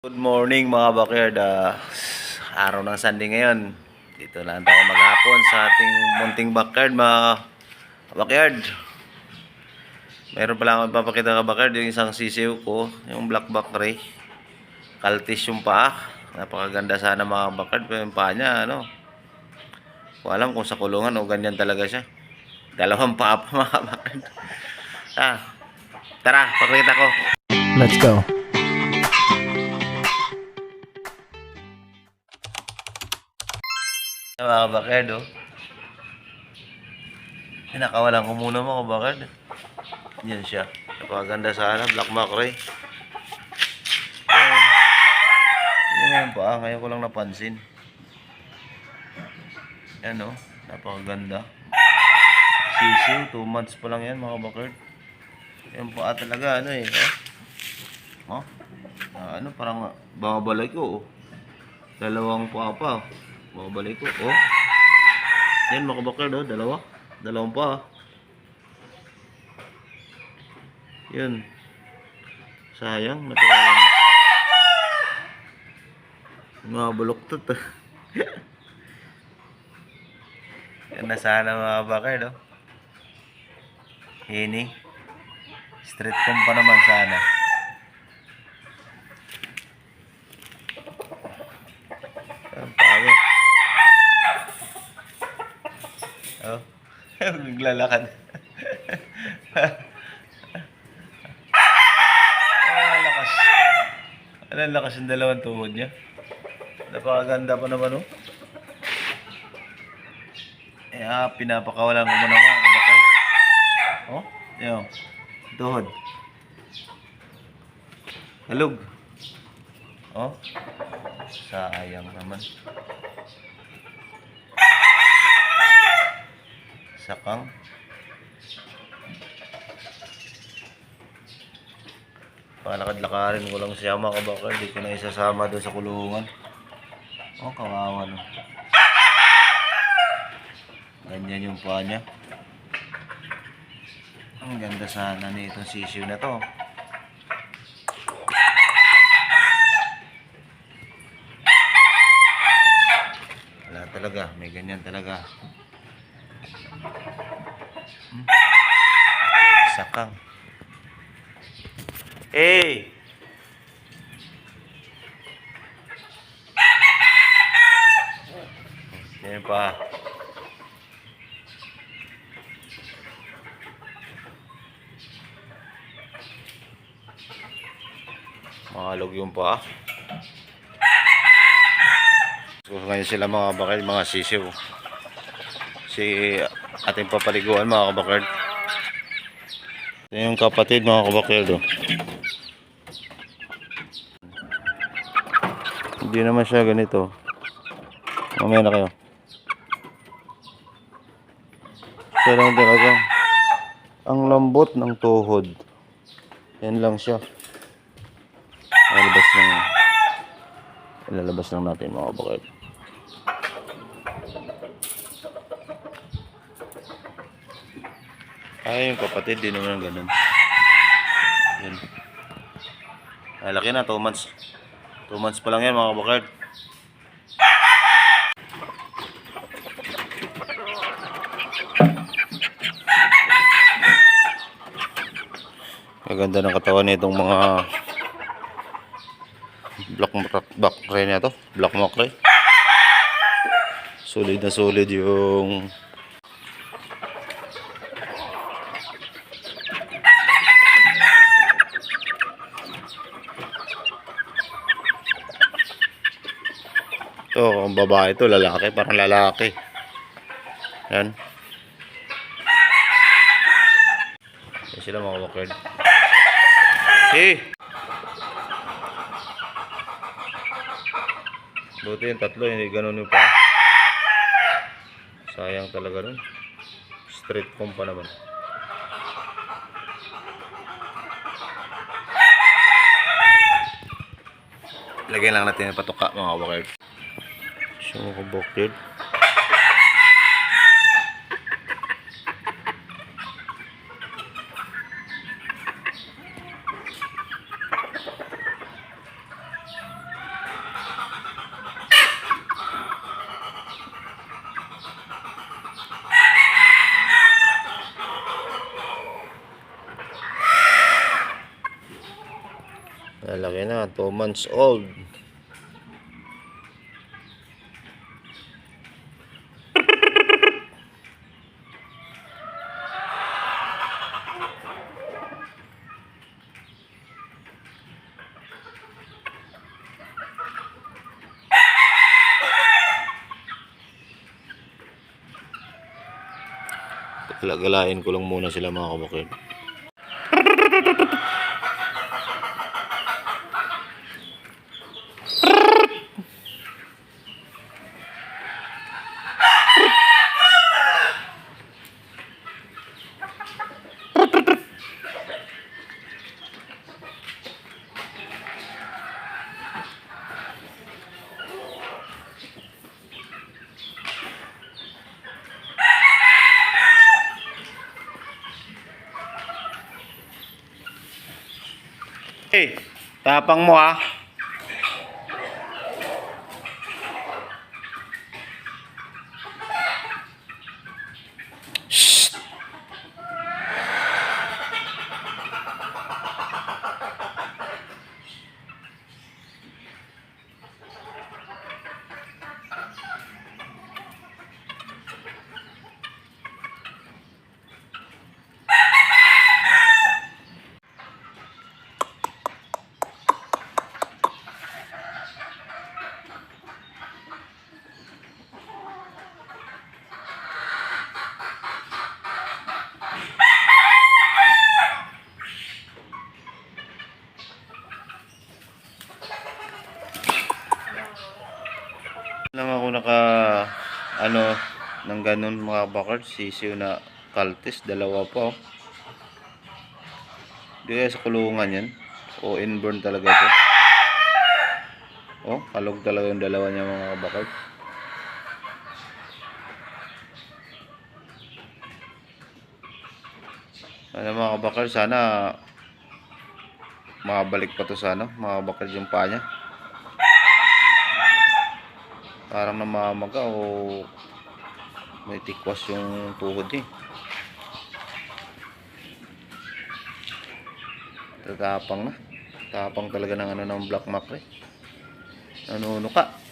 Good morning mga backyard. Araw ng Sunday ngayon. Dito lang tayo maghapon sa ating munting backyard mga backyard. Meron pala akong papakita ka backyard, yung isang sisiw ko, yung black ray. Kaltis yung paa. Napakaganda sana mga backyard, pero yung paa niya ko alam kung sa kulungan o ganyan talaga siya. Dalawang paa pa mga backyard. Tara, pakita ko. Let's go. Mga backyard, nakawalan ko muna mga backyard. Yan siya. Napakaganda sana, black ray. Yan pa, ngayon ko lang napansin. Yan napakaganda. Sisiw, 2 months pa lang yan mga backyard. Yan pa talaga parang babalay ko dalawang paa pa. Babalik ko. Yan mga backyard, dalawang pa. Yun. Sayang, natawag. Mga buloktot. Yan na sana mga backyard, Hini. Street comp pa naman sana. Ang payo. Naglalakad. Lakas. Ang lakas yung dalawang tuhod niya. Napakaganda pa naman, pinapakawalan ko muna mga kabakad. Yun. Tuhod. Halog. Sayang naman. Sakang. Palakad-lakarin ko lang siya mga kabakad. Di ko na isasama doon sa kulungan. Kawawa no. Ganyan yung paa niya. Ang ganda sana nitong sisiw na to. Wala talaga. May ganyan talaga. Sakang. Hey! Yan pa. Mahalog yung pa. So, ngayon sila mga kabakard, mga sisiw. Si ating papaliguan mga kabakard. Ito yung kapatid mga kabakard. Hindi naman siya ganito. Mamaya na kayo. Siya lang talaga. Ang lambot ng tuhod. Yan lang siya. Ilalabas lang natin mga kabakard. Yung kapatid din naman ganun. Yan. Laki na, 2 months. 2 months pa lang yan mga kabakard. Maganda ng katawan nitong mga black ray na to. Black ray. Solid na solid yung ito, ang babae ito, lalaki, parang lalaki. Yan. Yan sila mga backyard. Buti yung tatlo, hindi ganun yung pa. Sayang talaga nun. Street comp pa naman. Lagyan lang natin yung patuka mga backyard. So mga backyard. 2 months old. Galain ko lang muna sila mga kabukid. Hey, tapang mo ah. Shh. Lang ako ng ganun mga bakard, sisiw na kaltis, dalawa pa oh. Di kaya sa kulungan yan o inborn talaga to. Oh, kalog talaga yung dalawa niya mga bakard. Ano mga bakard, sana makabalik pa to sana mga bakard yung paa niya. Parang namamaga o may tikwas yung tuhod niya. Tatapang na. Tapang talaga ng ng black mackerel. Nanuno ka.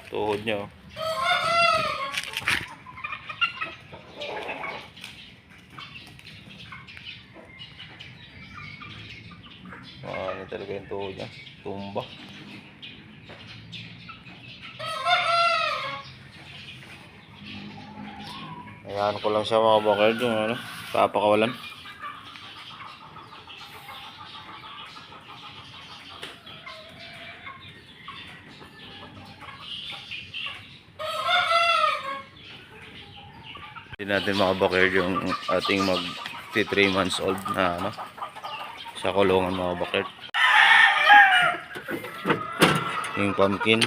Tuhod niya oh. Ano talaga yung tuhod niya. Tumba. Ayan ko lang siya mga bakard yung papakawalan. Hindi natin makabakard yung ating mag 3 months old na sa kulungan mga bakard. Yung pumpkin,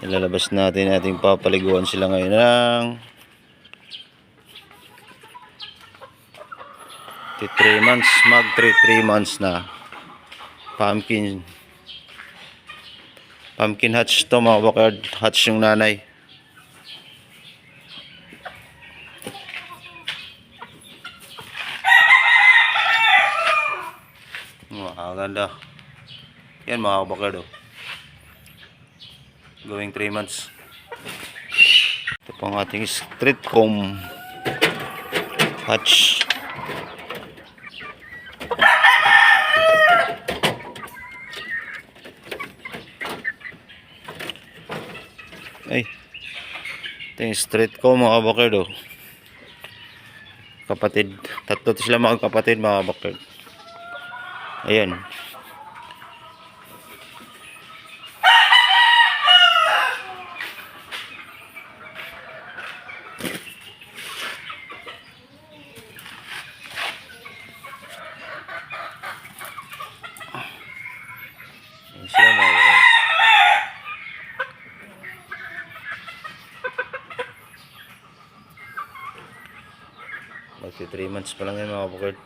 ilalabas natin, ating papaliguan sila ngayon ng 3 months, mag 3 months na pumpkin hatch to mga bakard. Hatch yung nanay. Ganda yan mga bakard oh. Going 3 months. Ito pang ating street comb hatch. Ay, ito yung street comb mga bakard oh. Kapatid, tatlo sila mga kapatid mga bakard. Ayan. Ayan sila mga bakard. Magti 3 months pa lang yan mga kabakard.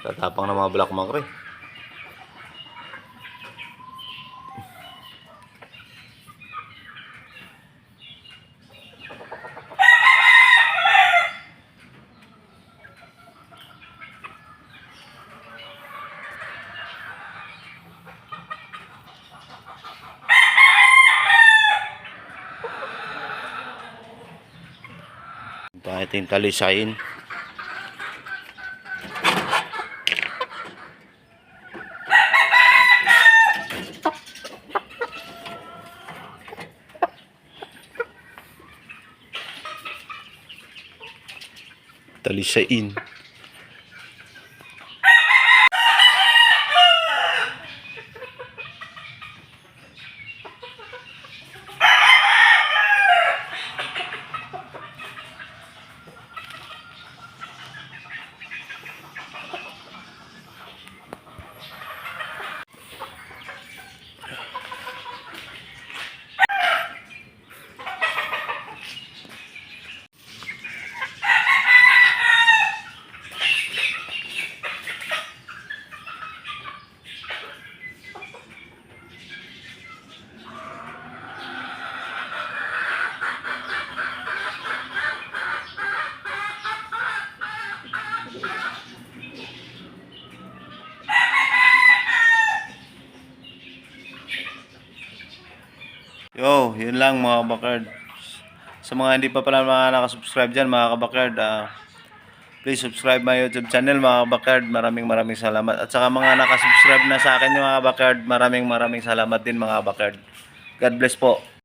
Tatapang ng mga black macre. Ito yung talisayin. Talisain. Yo, yun lang mga kabakard. Sa mga hindi pa pala mga nakasubscribe dyan mga kabakard, please subscribe my YouTube channel mga kabakard. Maraming salamat. At saka mga nakasubscribe na sa akin yung mga kabakard, maraming salamat din mga kabakard. God bless po.